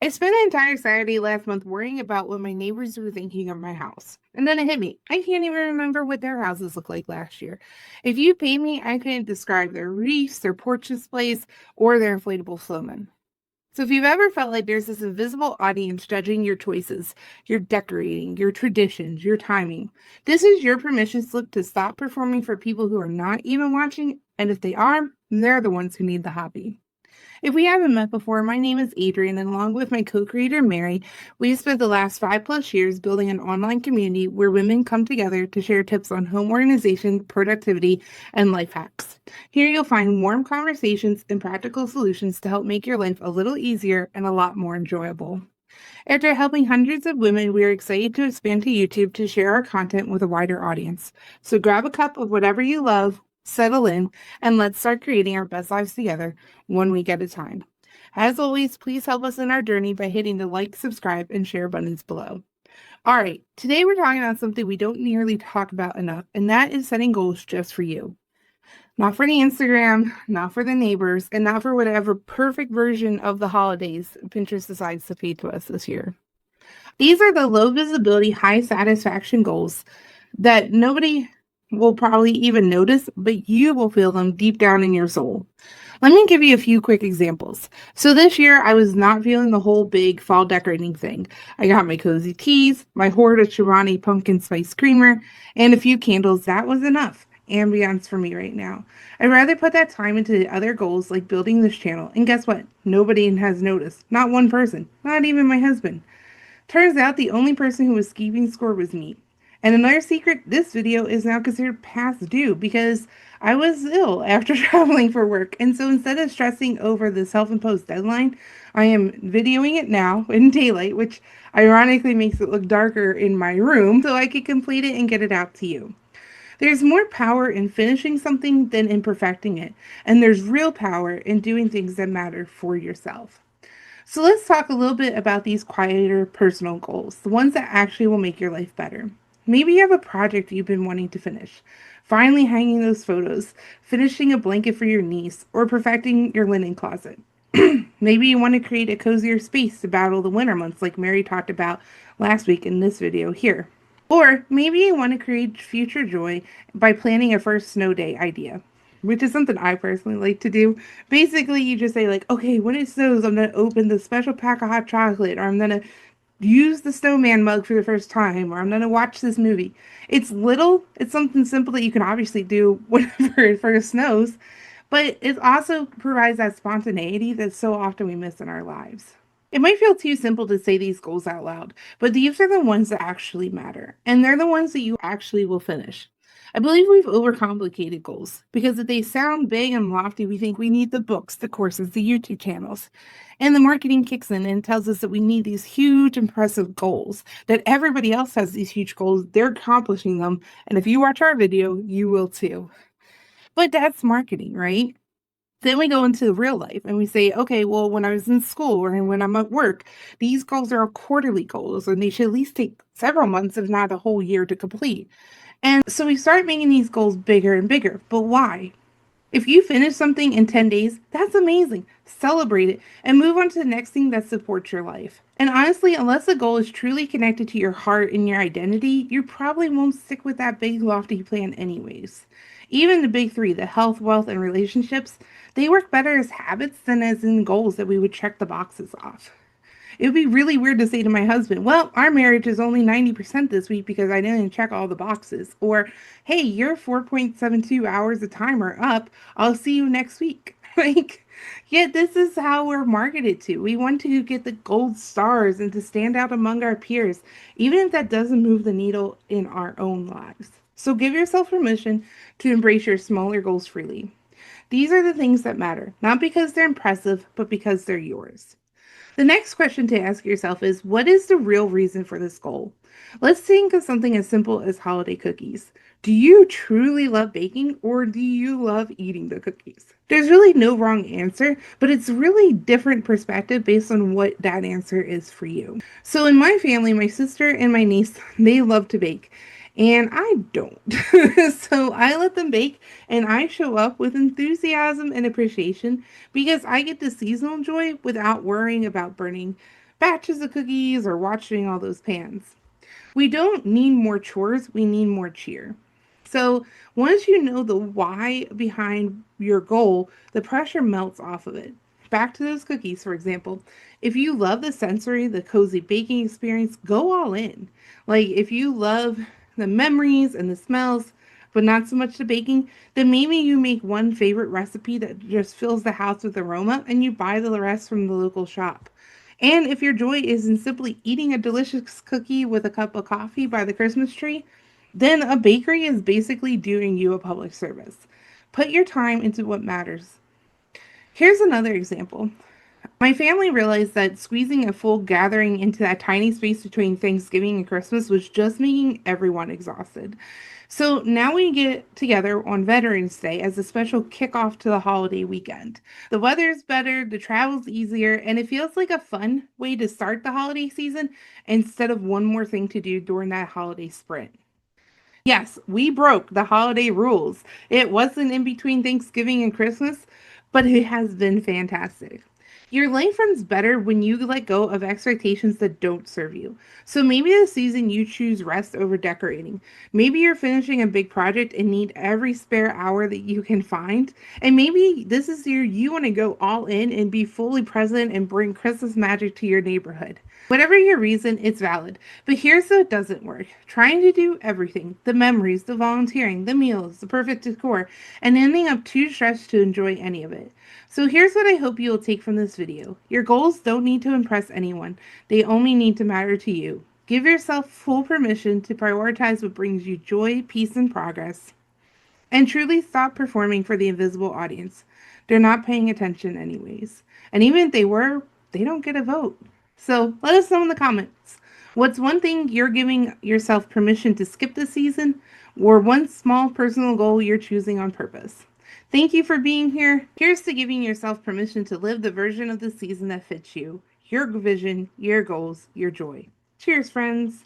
I spent an entire Saturday last month worrying about what my neighbors were thinking of my house. And then it hit me. I can't even remember what their houses looked like last year. If you paid me, I couldn't describe their reefs, their porch displays, or their inflatable snowmen. So if you've ever felt like there's this invisible audience judging your choices, your decorating, your traditions, your timing, this is your permission slip to stop performing for people who are not even watching. And if they are, they're the ones who need the hobby. If we haven't met before, my name is Adriane, and along with my co creator, Mary, we've spent the last 5+ years building an online community where women come together to share tips on home organization, productivity, and life hacks. Here you'll find warm conversations and practical solutions to help make your life a little easier and a lot more enjoyable. After helping hundreds of women, we are excited to expand to YouTube to share our content with a wider audience. So grab a cup of whatever you love, settle in, and let's start creating our best lives together, one week at a time. As always, please help us in our journey by hitting the like, subscribe, and share buttons below. All right, today we're talking about something we don't nearly talk about enough, and that is setting goals just for you. Not for the Instagram, not for the neighbors, and not for whatever perfect version of the holidays Pinterest decides to feed to us this year. These are the low visibility, high satisfaction goals that nobody will probably even notice, but you will feel them deep down in your soul. Let me give you a few quick examples. So this year, I was not feeling the whole big fall decorating thing. I got my cozy teas, my hoard of Chobani pumpkin spice creamer, and a few candles. That was enough ambiance for me right now. I'd rather put that time into the other goals like building this channel. And guess what? Nobody has noticed. Not one person. Not even my husband. Turns out the only person who was keeping score was me. And another secret, this video is now considered past due because I was ill after traveling for work. And so instead of stressing over the self-imposed deadline, I am videoing it now in daylight, which ironically makes it look darker in my room so I can complete it and get it out to you. There's more power in finishing something than in perfecting it. And there's real power in doing things that matter for yourself. So let's talk a little bit about these quieter personal goals, the ones that actually will make your life better. Maybe you have a project you've been wanting to finish. Finally hanging those photos, finishing a blanket for your niece, or perfecting your linen closet. Maybe you want to create a cozier space to battle the winter months like Mary talked about last week in this video here. Or maybe you want to create future joy by planning a first snow day idea, which is something I personally like to do. Basically, you just say like, okay, when it snows, I'm going to open the special pack of hot chocolate, or I'm going to use the snowman mug for the first time, or I'm going to watch this movie. It's little, it's something simple that you can obviously do whenever it first snows, but it also provides that spontaneity that so often we miss in our lives. It might feel too simple to say these goals out loud, but these are the ones that actually matter, and they're the ones that you actually will finish. I believe we've overcomplicated goals because if they sound big and lofty, we think we need the books, the courses, the YouTube channels. And the marketing kicks in and tells us that we need these huge, impressive goals, that everybody else has these huge goals, they're accomplishing them. And if you watch our video, you will too. But that's marketing, right? Then we go into real life and we say, okay, well, when I was in school or when I'm at work, these goals are quarterly goals and they should at least take several months, if not a whole year, to complete. And so we start making these goals bigger and bigger. But why? If you finish something in 10 days, that's amazing. Celebrate it and move on to the next thing that supports your life. And honestly, unless the goal is truly connected to your heart and your identity, you probably won't stick with that big, lofty plan, anyways. Even the big three, the health, wealth, and relationships, they work better as habits than as in goals that we would check the boxes off. It would be really weird to say to my husband, well, our marriage is only 90% this week because I didn't check all the boxes. Or, hey, your 4.72 hours of time are up. I'll see you next week. Like, yet this is how we're marketed to. We want to get the gold stars and to stand out among our peers, even if that doesn't move the needle in our own lives. So give yourself permission to embrace your smaller goals freely. These are the things that matter, not because they're impressive, but because they're yours. The next question to ask yourself is, what is the real reason for this goal? Let's think of something as simple as holiday cookies. Do you truly love baking or do you love eating the cookies? There's really no wrong answer, but it's really different perspective based on what that answer is for you. So in my family, my sister and my niece, they love to bake. And I don't. So I let them bake and I show up with enthusiasm and appreciation because I get the seasonal joy without worrying about burning batches of cookies or watching all those pans. We don't need more chores, we need more cheer. So, once you know the why behind your goal, the pressure melts off of it. Back to those cookies, for example. If you love the sensory, the cozy baking experience, go all in. Like, if you love the memories and the smells, but not so much the baking, then maybe you make one favorite recipe that just fills the house with aroma and you buy the rest from the local shop. And if your joy is in simply eating a delicious cookie with a cup of coffee by the Christmas tree, then a bakery is basically doing you a public service. Put your time into what matters. Here's another example. My family realized that squeezing a full gathering into that tiny space between Thanksgiving and Christmas was just making everyone exhausted. So now we get together on Veterans Day as a special kickoff to the holiday weekend. The weather's better, the travel's easier, and it feels like a fun way to start the holiday season instead of one more thing to do during that holiday sprint. Yes, we broke the holiday rules. It wasn't in between Thanksgiving and Christmas, but it has been fantastic. Your life runs better when you let go of expectations that don't serve you. So maybe this season you choose rest over decorating. Maybe you're finishing a big project and need every spare hour that you can find. And maybe this is year you want to go all in and be fully present and bring Christmas magic to your neighborhood. Whatever your reason, it's valid. But here's how it doesn't work. Trying to do everything, the memories, the volunteering, the meals, the perfect decor, and ending up too stressed to enjoy any of it. So here's what I hope you'll take from this video. Your goals don't need to impress anyone. They only need to matter to you. Give yourself full permission to prioritize what brings you joy, peace, and progress. And truly stop performing for the invisible audience. They're not paying attention anyways. And even if they were, they don't get a vote. So let us know in the comments. What's one thing you're giving yourself permission to skip this season, or one small personal goal you're choosing on purpose? Thank you for being here. Here's to giving yourself permission to live the version of the season that fits you, your vision, your goals, your joy. Cheers, friends.